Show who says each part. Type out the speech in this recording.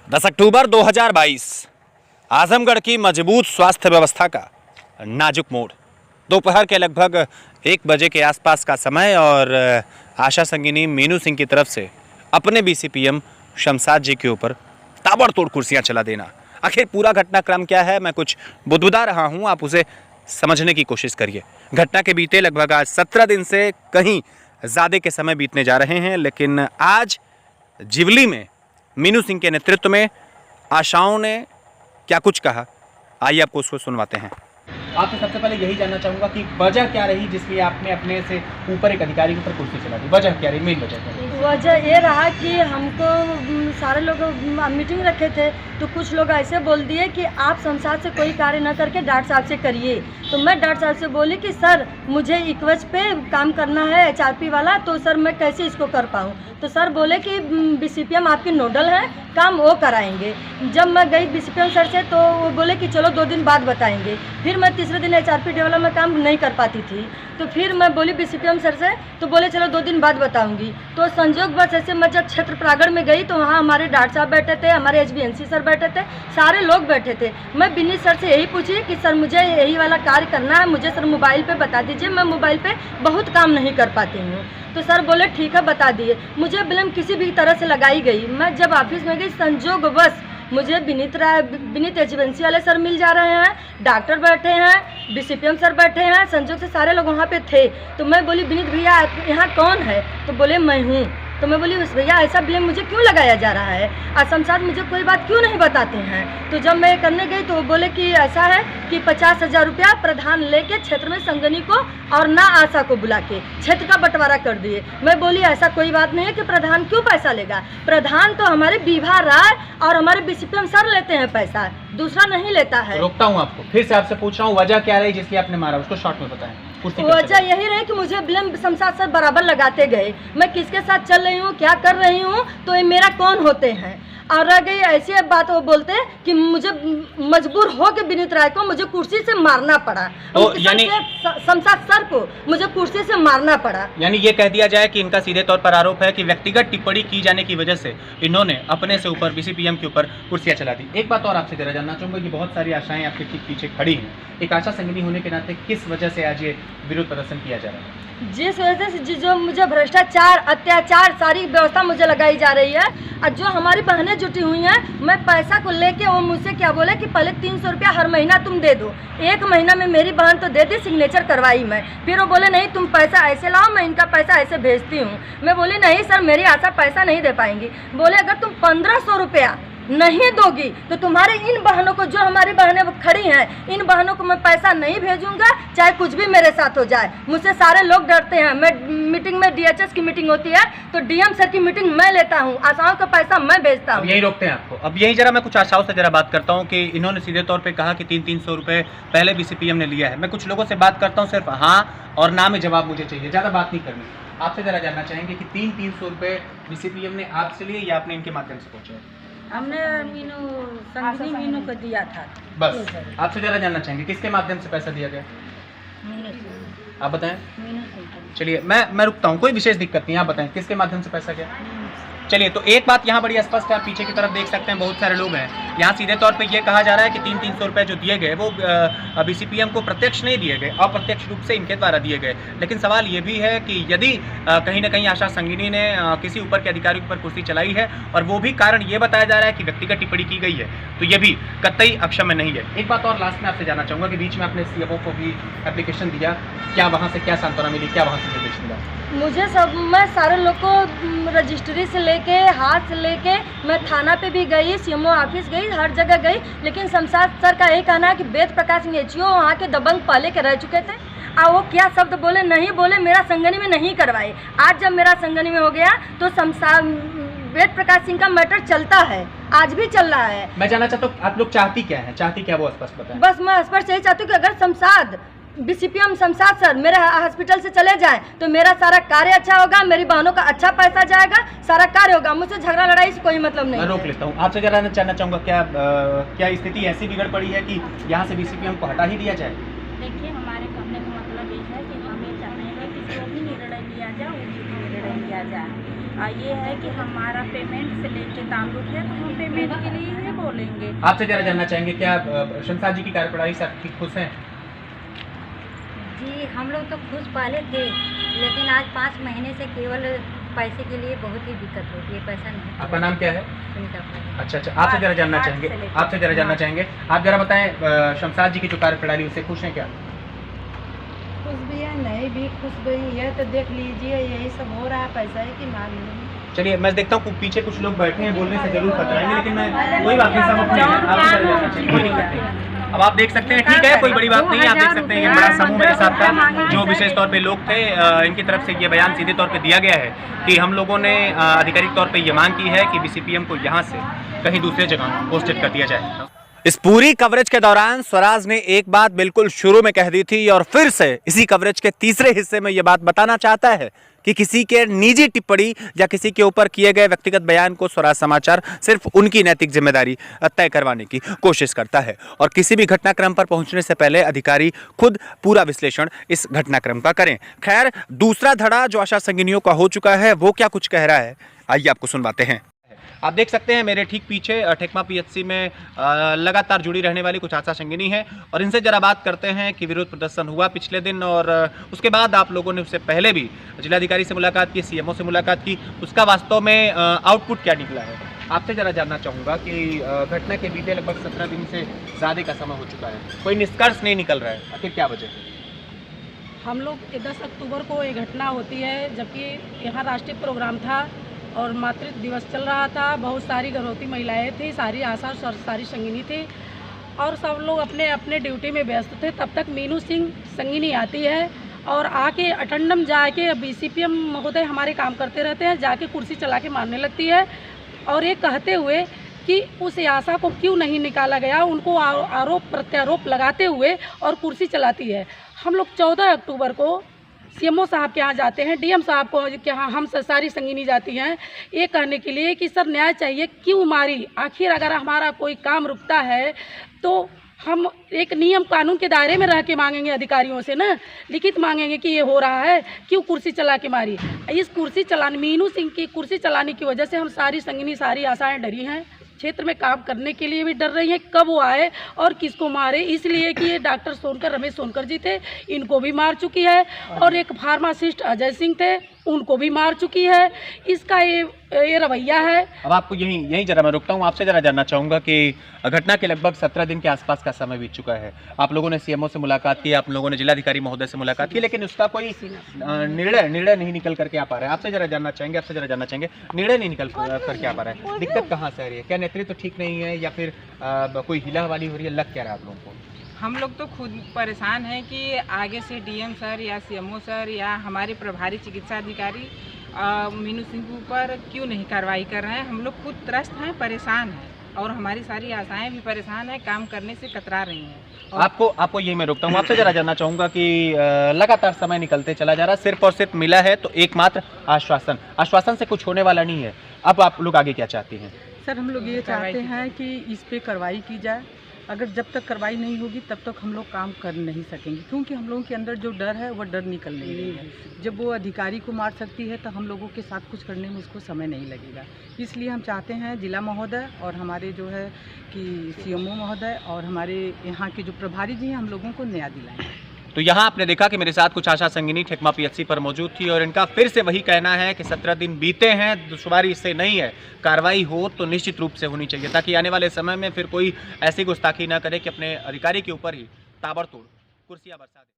Speaker 1: 10 अक्टूबर 2022 आजमगढ़ की मजबूत स्वास्थ्य व्यवस्था का नाजुक मोड़। दोपहर के लगभग 1 बजे के आसपास का समय और आशा संगिनी मीनू सिंह की तरफ से अपने बीसीपीएम शमशाद जी के ऊपर ताबड़तोड़ कुर्सियां चला देना। आखिर पूरा घटनाक्रम क्या है, मैं कुछ बुदबुदा रहा हूं, आप उसे समझने की कोशिश करिए। घटना के बीते लगभग आज 17 दिन से कहीं ज़्यादा के समय बीतने जा रहे हैं, लेकिन आज जिवली में मीनू सिंह के नेतृत्व में आशाओं ने क्या कुछ कहा, आइए आपको उसको सुनवाते हैं। आपसे सबसे पहले यही जानना चाहूँगा कि वजह क्या रही जिसलिए आपने अपने से ऊपर एक अधिकारी के ऊपर कुर्सी चला दी? वजह क्या रही, मेन वजह क्या रही?
Speaker 2: वजह ये रहा कि हमको सारे लोग मीटिंग रखे थे तो कुछ लोग ऐसे बोल दिए कि आप शमशाद से कोई कार्य न करके डॉक्टर साहब से करिए। तो मैं डॉक्टर साहब से बोली कि सर मुझे इक्वच पे काम करना है एचआरपी वाला, तो सर मैं कैसे इसको कर पाऊँ? तो सर बोले कि बीसीपीएम आपके नोडल हैं, काम वो कराएंगे। जब मैं गई बीसीपीएम सर से तो वो बोले कि चलो 2 दिन बाद बताएंगे। फिर मैं तीसरे दिन एचआरपी डेवलप में काम नहीं कर पाती थी, तो फिर मैं बोली बीसीपीएम सर से, तो बोले चलो 2 दिन बाद बताऊंगी। तो संजोग बस ऐसे मैं जब क्षेत्र प्रागड़ में गई तो वहाँ हमारे डॉक्टर साहब बैठे थे, हमारे एचबीएनसी सर बैठे थे, सारे लोग बैठे थे। मैं विनीत सर से यही पूछी कि सर मुझे यही वाला कार्य करना है, मुझे सर मोबाइल पे बता दीजिए, मैं मोबाइल पे बहुत काम नहीं कर पाती हूँ। तो सर बोले ठीक है बता दिए। मुझे ब्लेम किसी भी तरह से लगाई गई। मैं जब ऑफिस में गई संजोगवश मुझे विनीत एजेंसी वाले सर मिल जा रहे हैं, डॉक्टर बैठे हैं, बीसीपीएम सर बैठे हैं, संजोग से सारे लोग वहाँ पे थे। तो मैं बोली विनीत भैया यहाँ कौन है? तो बोले मैं हूँ। तो मैं बोली भैया ऐसा ब्लेम मुझे क्यों लगाया जा रहा है, और शमशाद मुझे कोई बात क्यों नहीं बताते हैं? तो जब मैं करने गई तो वो बोले कि ऐसा है कि 50,000 रुपया प्रधान लेके क्षेत्र में संगनी को और ना आशा को बुला के क्षेत्र का बंटवारा कर दिए। मैं बोली ऐसा कोई बात नहीं है कि प्रधान क्यों पैसा लेगा, प्रधान तो हमारे विभा राय और हमारे बीसीपीएम सर लेते हैं पैसा, दूसरा नहीं लेता है।
Speaker 1: रोकता हूँ आपको, फिर से आपसे पूछ रहा हूँ वजह क्या रही जिसलिए आपने मारा, उसको शॉर्ट में बताएं।
Speaker 2: वजह यही रही कि मुझे ब्लेम शमशाद सर बराबर लगाते गए। मैं किसके साथ चल रही हूँ, क्या कर रही हूँ, तो ये मेरा कौन होते हैं? और रह गई ऐसी बात वो बोलते कि मुझे मजबूर हो के विनीत राय को मुझे कुर्सी से मारना पड़ा, तो यानी शमशाद सर को मुझे कुर्सी से मारना पड़ा।
Speaker 1: यानी ये कह दिया जाए कि इनका सीधे तौर पर आरोप है कि व्यक्तिगत टिप्पणी की जाने की वजह से इन्होंने अपने से ऊपर बीसीपीएम के ऊपर कुर्सियां चला दी। एक बात और आपसे जरा जानना चाहूँगा कि बहुत सारी आशाएं आपके ठीक पीछे खड़ी हैं, एक आशा संगिनी होने के नाते किस वजह से आज ये विरोध प्रदर्शन किया जा रहा है?
Speaker 2: जिस वजह से जो मुझे भ्रष्टाचार अत्याचार सारी व्यवस्था मुझे लगाई जा रही है, और जो हमारी बहनें जुटी हुई हैं, मैं पैसा को लेके वो मुझसे क्या बोले कि पहले 300 रुपया हर महीना तुम दे दो। 1 महीना में मेरी बहन तो दे दी, सिग्नेचर करवाई मैं। फिर वो बोले नहीं तुम पैसा ऐसे लाओ, मैं इनका पैसा ऐसे भेजती हूँ। मैं बोली नहीं सर मेरी आशा पैसा नहीं दे पाएंगी। बोले अगर तुम 1500 रुपया नहीं दोगी तो तुम्हारे इन बहनों को, जो हमारी बहनें खड़ी हैं, इन बहनों को मैं पैसा नहीं भेजूंगा, चाहे कुछ भी मेरे साथ हो जाए। मुझसे सारे लोग डरते हैं। मैं मीटिंग में डीएचएस की मीटिंग होती है तो डीएम सर की मीटिंग मैं लेता हूँ, आशाओं का पैसा मैं भेजता हूँ।
Speaker 1: यही रोकते हैं आपको। अब यही जरा मैं कुछ आशाओं से जरा बात करता हूँ कि इन्होंने सीधे तौर पर कहा कि 300 रुपये पहले बीसीपीएम ने लिया है। मैं कुछ लोगों से बात करता हूँ, सिर्फ हाँ और ना में जवाब मुझे चाहिए, ज़्यादा बात नहीं करनी। आपसे जरा जानना चाहेंगे कि 300 रुपये बीसीपीएम ने आपसे लिए या आपने इनके माध्यम से पहुँचे?
Speaker 3: हमने मीनू को दिया था।
Speaker 1: बस आपसे जरा जानना चाहेंगे किसके माध्यम से पैसा दिया गया? आप बताएं। चलिए मैं रुकता हूँ, कोई विशेष दिक्कत नहीं, आप बताएं किसके माध्यम से पैसा गया? चलिए तो एक बात यहाँ बड़ी स्पष्ट है, आप पीछे की तरफ देख सकते हैं बहुत सारे लोग हैं। यहाँ सीधे तौर पे ये कहा जा रहा है कि 300 रुपये जो दिए गए वो बीसीपीएम को प्रत्यक्ष नहीं दिए गए, अप्रत्यक्ष रूप से इनके द्वारा दिए गए। लेकिन सवाल ये भी है कि यदि कहीं ना कहीं आशा संगिनी ने किसी ऊपर के अधिकारी के ऊपर कुर्सी चलाई है और वो भी कारण ये बताया जा रहा है कि व्यक्तिगत टिप्पणी की गई है, तो ये भी कतई अक्षम्य नहीं है। एक बात और लास्ट में आपसे जानना चाहूँगा कि बीच में आपने सीएमओ को भी एप्लीकेशन दिया, क्या वहाँ से क्या सांत्वना मिली, क्या वहाँ से निर्देश मिला?
Speaker 2: मुझे मैं सारे लोग को रजिस्ट्री से लेके हाथ से लेके मैं थाना पे भी गई, सीएमओ ऑफिस गई, हर जगह गई। लेकिन शमशाद सर का यही कहना है कि वेद प्रकाश सिंह एचओ वहाँ के दबंग पहले के रह चुके थे, और वो क्या शब्द बोले, नहीं बोले मेरा संगनी में नहीं करवाए। आज जब मेरा संगनी में हो गया तो वेद प्रकाश सिंह का मैटर चलता है, आज भी चल रहा है।
Speaker 1: मैं जानना चाहता हूँ आप लोग चाहती क्या है, चाहती क्या वो स्पष्ट बताएं।
Speaker 2: बस मैं स्पष्ट यही चाहती हूँ कि अगर शमशाद बीसीपीएम शमशाद सर मेरे हॉस्पिटल से चले जाएं तो मेरा सारा कार्य अच्छा होगा, मेरी बहनों का अच्छा पैसा जाएगा, सारा कार्य होगा। मुझसे झगड़ा लड़ाई से कोई मतलब नहीं।
Speaker 1: मैं रोक लेता हूँ, आपसे जरा जानना चाहूँगा क्या स्थिति ऐसी बिगड़ पड़ी है कि यहाँ से बीसीपीएम को हटा ही दिया जाए?
Speaker 3: देखिए हमारे कहने का मतलब ये है कि हम ये चाहते हैं कि जो भी निर्णय लिया जाए उचित निर्णय लिया जाए। ये है कि हमारा पेमेंट से लेके ताल्लुक है, तो हम पेमेंट के लिए ही बोलेंगे।
Speaker 1: आपसे जरा जानना चाहेंगे क्या शमशाद जी की कार्यप्रणाली से आप खुश हैं?
Speaker 4: जी हम लोग तो खुश पहले थे, लेकिन आज 5 महीने से केवल पैसे के लिए बहुत ही दिक्कत होती है। पैसा नहीं।
Speaker 1: आपका नाम क्या है?
Speaker 4: सुनीता पाल।
Speaker 1: अच्छा, आपसे जरा जानना चाहेंगे आप जरा बताएं शमशाद जी की जो कार्यप्रणाली उससे खुश हैं क्या?
Speaker 3: खुश भी है, नहीं भी खुश भी है, तो देख लीजिए यही सब हो रहा है, पैसा ही की मांग नहीं।
Speaker 1: चलिए मैं देखता हूँ पीछे कुछ लोग बैठे हैं, बोलने से जरूर कतराएंगे, लेकिन मैं कोई बात नहीं, सब अपने हैं, आप चले जाना चाहिए, कोई दिक्कत नहीं। अब आप देख सकते हैं, ठीक है, कोई बड़ी बात नहीं है। आप देख सकते हैं ये बड़ा समूह मेरे साथ था, जो विशेष तौर पे लोग थे, इनकी तरफ से ये बयान सीधे तौर पे दिया गया है कि हम लोगों ने आधिकारिक तौर पे ये मांग की है कि बीसीपीएम को यहाँ से कहीं दूसरे जगह पोस्टेड कर दिया जाए। इस पूरी कवरेज के दौरान स्वराज ने एक बात बिल्कुल शुरू में कह दी थी और फिर से इसी कवरेज के तीसरे हिस्से में यह बात बताना चाहता है कि किसी के निजी टिप्पणी या किसी के ऊपर किए गए व्यक्तिगत बयान को स्वराज समाचार सिर्फ उनकी नैतिक जिम्मेदारी तय करवाने की कोशिश करता है और किसी भी घटनाक्रम पर पहुंचने से पहले अधिकारी खुद पूरा विश्लेषण इस घटनाक्रम का करें। खैर, दूसरा धड़ा जो आशा संगिनियों का हो चुका है वो क्या कुछ कह रहा है, आइए आपको सुनवाते हैं। आप देख सकते हैं मेरे ठीक पीछे ठेकमा पीएचसी में लगातार जुड़ी रहने वाली कुछ आशा संगिनी है और इनसे जरा बात करते हैं कि विरोध प्रदर्शन हुआ पिछले दिन और उसके बाद आप लोगों ने उससे पहले भी जिलाधिकारी से मुलाकात की, सीएमओ से मुलाकात की, उसका वास्तव में आउटपुट क्या निकला है? आपसे जरा जानना चाहूँगा कि घटना के बीते लगभग 17 दिन से ज़्यादा का समय हो चुका है, कोई निष्कर्ष नहीं निकल रहा है, आखिर क्या वजह है?
Speaker 3: हम लोग 10 अक्टूबर को ये घटना होती है, जबकि यहाँ राष्ट्रीय प्रोग्राम था और मातृत्व दिवस चल रहा था। बहुत सारी गर्भवती महिलाएं थी, सारी आशा और सारी संगिनी थी और सब लोग अपने अपने ड्यूटी में व्यस्त थे। तब तक मीनू सिंह संगिनी आती है और आके अटेंडम जाके बीसीपीएम महोदय हमारे काम करते रहते हैं, जाके कुर्सी चला के मारने लगती है और ये कहते हुए कि उस आशा को क्यों नहीं निकाला गया, उनको आरोप प्रत्यारोप लगाते हुए और कुर्सी चलाती है। हम लोग 14 अक्टूबर को सीएमओ साहब के यहाँ जाते हैं, डीएम साहब को के यहाँ हम सारी संगिनी जाती हैं ये कहने के लिए कि सर न्याय चाहिए, क्यों मारी। आखिर अगर हमारा कोई काम रुकता है तो हम एक नियम कानून के दायरे में रह के मांगेंगे अधिकारियों से ना, लिखित मांगेंगे कि ये हो रहा है, क्यों कुर्सी चला के मारी। इस कुर्सी चलाने, मीनू सिंह की कुर्सी चलाने की वजह से हम सारी संगिनी, सारी आशाएं डरी हैं, क्षेत्र में काम करने के लिए भी डर रही हैं कब वो आए और किसको मारे, इसलिए कि ये डॉक्टर सोनकर, रमेश सोनकर जी थे, इनको भी मार चुकी है और एक फार्मासिस्ट अजय सिंह थे, उनको भी मार चुकी है। इसका ये रवैया है।
Speaker 1: अब आपको यहीं जरा मैं रुकता हूँ, आपसे जरा जानना चाहूँगा कि घटना के लगभग 17 दिन के आसपास का समय बीत चुका है, आप लोगों ने सीएमओ से मुलाकात की, आप लोगों ने जिलाधिकारी महोदय से मुलाकात की, लेकिन उसका कोई निर्णय नहीं निकल करके आ पा रहा है। आपसे जरा जानना चाहेंगे निर्णय नहीं निकल करके आ पा रहा है, दिक्कत कहाँ से आ रही है? क्या नेतृत्व तो ठीक नहीं है या फिर कोई हिलावाली हो रही है, लग क्या रहा है आप लोगों को?
Speaker 5: हम लोग तो खुद परेशान हैं कि आगे से डीएम सर या सीएमओ सर या हमारे प्रभारी चिकित्सा अधिकारी मीनू सिंह के ऊपर क्यों नहीं कार्रवाई कर रहे हैं। हम लोग खुद त्रस्त हैं, परेशान हैं और हमारी सारी आशाएं भी परेशान हैं, काम करने से कतरा रही हैं।
Speaker 1: आपको यही मैं रोकता हूँ, आपसे जरा जानना चाहूँगा कि लगातार समय निकलते चला जा रहा है, सिर्फ और सिर्फ मिला है तो एकमात्र आश्वासन से कुछ होने वाला नहीं है। अब आप लोग आगे क्या चाहते हैं?
Speaker 6: सर हम लोग ये चाहते हैं कि इस पे कार्रवाई की जाए, अगर जब तक कार्रवाई नहीं होगी तब तक हम लोग काम कर नहीं सकेंगे, क्योंकि हम लोगों के अंदर जो डर है वो डर निकल नहीं रही है। जब वो अधिकारी को मार सकती है तो हम लोगों के साथ कुछ करने में उसको समय नहीं लगेगा। इसलिए हम चाहते हैं जिला महोदय और हमारे जो है कि सीएमओ महोदय और हमारे यहाँ के जो प्रभारी जी हैं हम लोगों को न्याय दिलाएं।
Speaker 1: तो यहाँ आपने देखा कि मेरे साथ कुछ आशा संगिनी ठेकमा पीएचसी पर मौजूद थी और इनका फिर से वही कहना है कि 17 दिन बीते हैं, दुश्वारी इससे नहीं है, कार्रवाई हो तो निश्चित रूप से होनी चाहिए ताकि आने वाले समय में फिर कोई ऐसी गुस्ताखी ना करे कि अपने अधिकारी के ऊपर ही ताबड़तोड़ कुर्सियां बरसा दे।